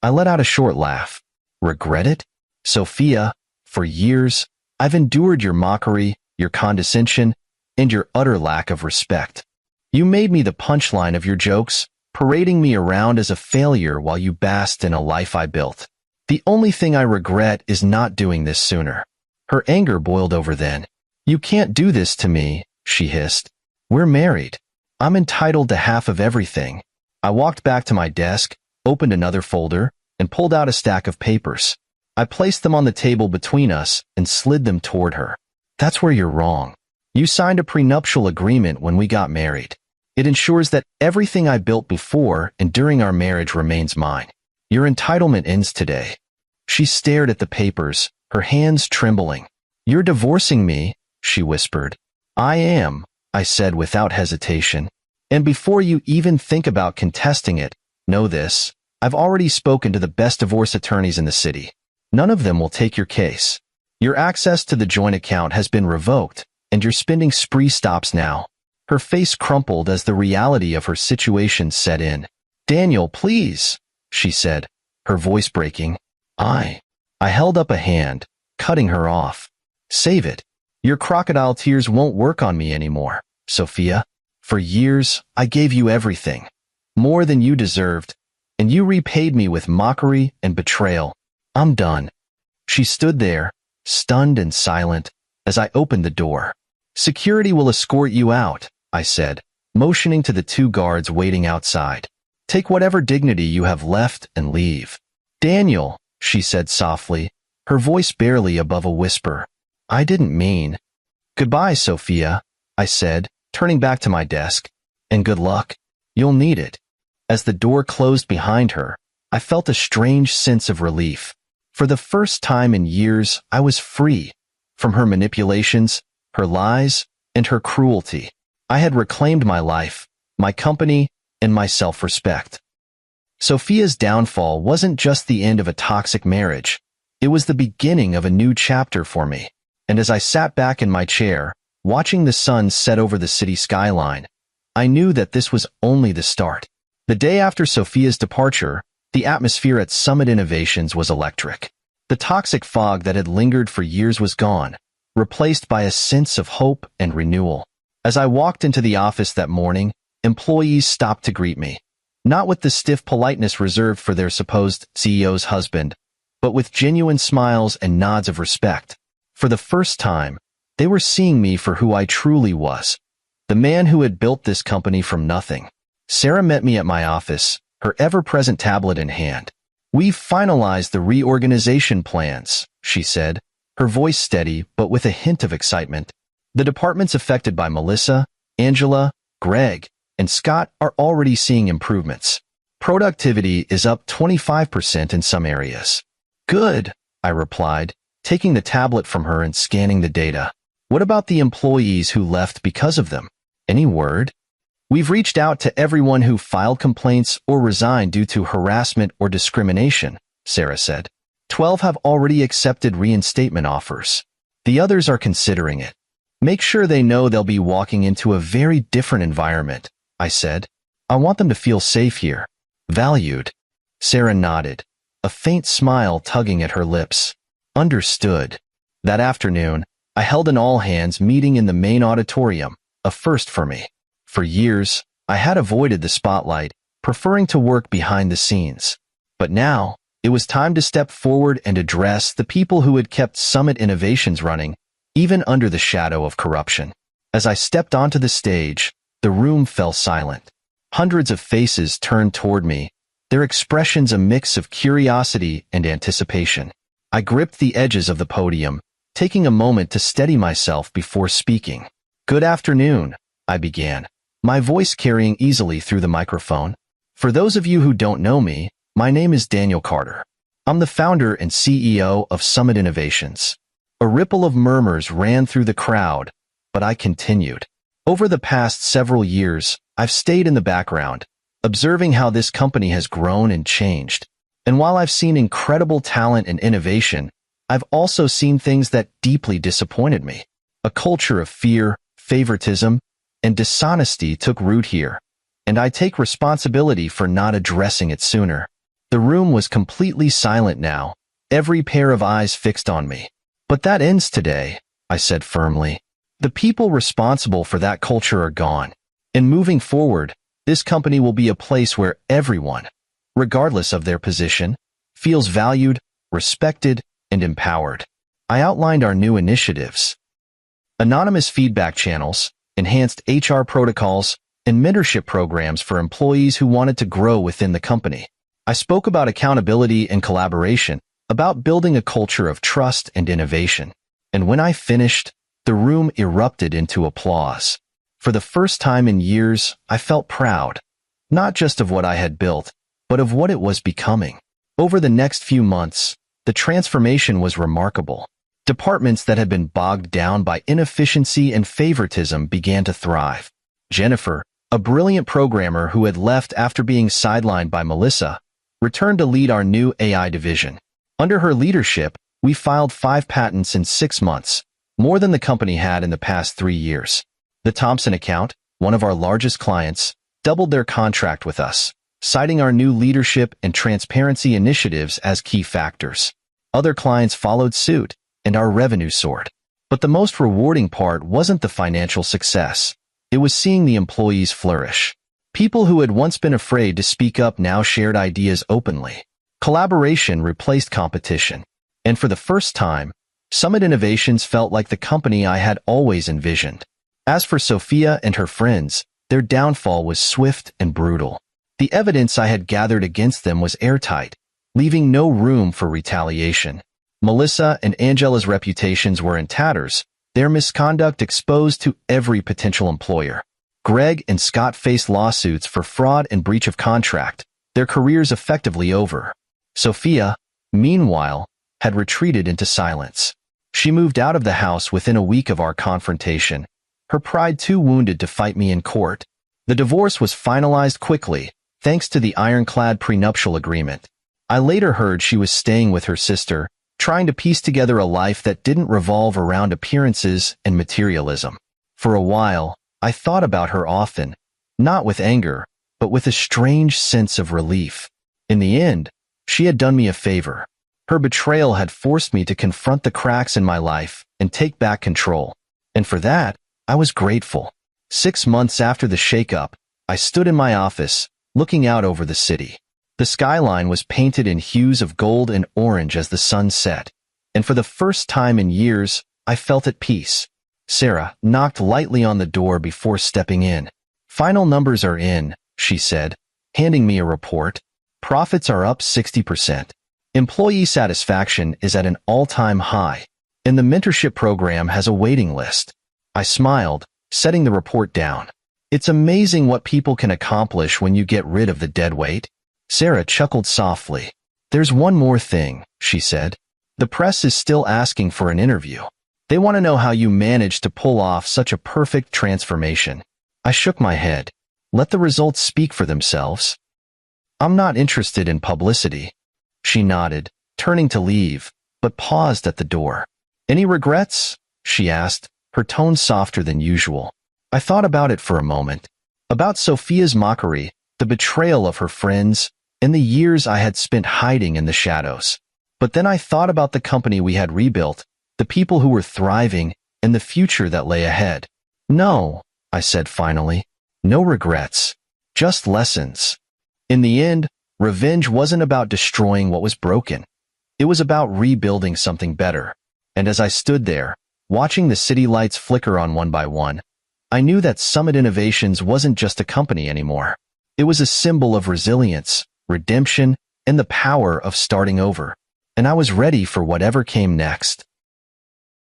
S1: I let out a short laugh. Regret it? Sophia, for years, I've endured your mockery, your condescension, and your utter lack of respect. You made me the punchline of your jokes, parading me around as a failure while you basked in a life I built. The only thing I regret is not doing this sooner. Her anger boiled over then. You can't do this to me, she hissed. We're married. I'm entitled to half of everything. I walked back to my desk, opened another folder, and pulled out a stack of papers. I placed them on the table between us and slid them toward her. That's where you're wrong. You signed a prenuptial agreement when we got married. It ensures that everything I built before and during our marriage remains mine. Your entitlement ends today. She stared at the papers, her hands trembling. You're divorcing me, she whispered. I am, I said without hesitation. And before you even think about contesting it, know this. I've already spoken to the best divorce attorneys in the city. None of them will take your case. Your access to the joint account has been revoked, and your spending spree stops now. Her face crumpled as the reality of her situation set in. Daniel, please, she said, her voice breaking. I held up a hand, cutting her off. Save it. Your crocodile tears won't work on me anymore, Sophia. For years, I gave you everything. More than you deserved, and you repaid me with mockery and betrayal. I'm done. She stood there, stunned and silent, as I opened the door. Security will escort you out, I said, motioning to the two guards waiting outside. Take whatever dignity you have left and leave. Daniel, she said softly, her voice barely above a whisper. I didn't mean. Goodbye, Sophia, I said, turning back to my desk. And good luck. You'll need it. As the door closed behind her, I felt a strange sense of relief. For the first time in years, I was free from her manipulations, her lies, and her cruelty. I had reclaimed my life, my company, and my self-respect. Sophia's downfall wasn't just the end of a toxic marriage. It was the beginning of a new chapter for me. And as I sat back in my chair, watching the sun set over the city skyline, I knew that this was only the start. The day after Sophia's departure, the atmosphere at Summit Innovations was electric. The toxic fog that had lingered for years was gone, replaced by a sense of hope and renewal. As I walked into the office that morning, employees stopped to greet me, not with the stiff politeness reserved for their supposed CEO's husband, but with genuine smiles and nods of respect. For the first time, they were seeing me for who I truly was, the man who had built this company from nothing. Sarah met me at my office, her ever-present tablet in hand. "We've finalized the reorganization plans," she said, her voice steady but with a hint of excitement. "The departments affected by Melissa, Angela, Greg, and Scott are already seeing improvements. Productivity is up 25% in some areas." "Good," I replied, taking the tablet from her and scanning the data. "What about the employees who left because of them? Any word?" "We've reached out to everyone who filed complaints or resigned due to harassment or discrimination," Sarah said. 12 have already accepted reinstatement offers. The others are considering it. "Make sure they know they'll be walking into a very different environment," I said. "I want them to feel safe here, valued." Sarah nodded, a faint smile tugging at her lips. "Understood." That afternoon, I held an all-hands meeting in the main auditorium, a first for me. For years, I had avoided the spotlight, preferring to work behind the scenes. But now, it was time to step forward and address the people who had kept Summit Innovations running, even under the shadow of corruption. As I stepped onto the stage, the room fell silent. Hundreds of faces turned toward me, their expressions a mix of curiosity and anticipation. I gripped the edges of the podium, taking a moment to steady myself before speaking. "Good afternoon," I began, my voice carrying easily through the microphone. "For those of you who don't know me, my name is Daniel Carter. I'm the founder and CEO of Summit Innovations." A ripple of murmurs ran through the crowd, but I continued. "Over the past several years, I've stayed in the background, observing how this company has grown and changed. And while I've seen incredible talent and innovation, I've also seen things that deeply disappointed me. A culture of fear, favoritism, and dishonesty took root here, and I take responsibility for not addressing it sooner." The room was completely silent now, every pair of eyes fixed on me. "But that ends today," I said firmly. "The people responsible for that culture are gone. And moving forward, this company will be a place where everyone, regardless of their position, feels valued, respected, and empowered." I outlined our new initiatives: anonymous feedback channels, enhanced HR protocols, and mentorship programs for employees who wanted to grow within the company. I spoke about accountability and collaboration, about building a culture of trust and innovation. And when I finished, the room erupted into applause. For the first time in years, I felt proud, not just of what I had built, but of what it was becoming. Over the next few months, the transformation was remarkable. Departments that had been bogged down by inefficiency and favoritism began to thrive. Jennifer, a brilliant programmer who had left after being sidelined by Melissa, returned to lead our new AI division. Under her leadership, we filed 5 patents in 6 months, more than the company had in the past 3 years. The Thompson account, one of our largest clients, doubled their contract with us, citing our new leadership and transparency initiatives as key factors. Other clients followed suit, and our revenue soared. But the most rewarding part wasn't the financial success. It was seeing the employees flourish. People who had once been afraid to speak up now shared ideas openly. Collaboration replaced competition. And for the first time, Summit Innovations felt like the company I had always envisioned. As for Sophia and her friends, their downfall was swift and brutal. The evidence I had gathered against them was airtight, leaving no room for retaliation. Melissa and Angela's reputations were in tatters, their misconduct exposed to every potential employer. Greg and Scott faced lawsuits for fraud and breach of contract, their careers effectively over. Sophia, meanwhile, had retreated into silence. She moved out of the house within a week of our confrontation, her pride too wounded to fight me in court. The divorce was finalized quickly, thanks to the ironclad prenuptial agreement. I later heard she was staying with her sister, trying to piece together a life that didn't revolve around appearances and materialism. For a while, I thought about her often, not with anger, but with a strange sense of relief. In the end, she had done me a favor. Her betrayal had forced me to confront the cracks in my life and take back control. And for that, I was grateful. 6 months after the shakeup, I stood in my office, looking out over the city. The skyline was painted in hues of gold and orange as the sun set, and for the first time in years, I felt at peace. Sarah knocked lightly on the door before stepping in. "Final numbers are in," she said, handing me a report. "Profits are up 60%. Employee satisfaction is at an all-time high, and the mentorship program has a waiting list." I smiled, setting the report down. "It's amazing what people can accomplish when you get rid of the dead weight." Sarah chuckled softly. "There's one more thing," she said. "The press is still asking for an interview. They want to know how you managed to pull off such a perfect transformation." I shook my head. "Let the results speak for themselves. I'm not interested in publicity." She nodded, turning to leave, but paused at the door. "Any regrets?" she asked, her tone softer than usual. I thought about it for a moment. About Sophia's mockery, the betrayal of her friends, and the years I had spent hiding in the shadows. But then I thought about the company we had rebuilt, the people who were thriving, and the future that lay ahead. "No," I said finally. "No regrets. Just lessons." In the end, revenge wasn't about destroying what was broken. It was about rebuilding something better. And as I stood there, watching the city lights flicker on one by one, I knew that Summit Innovations wasn't just a company anymore. It was a symbol of resilience, redemption, and the power of starting over. And I was ready for whatever came next.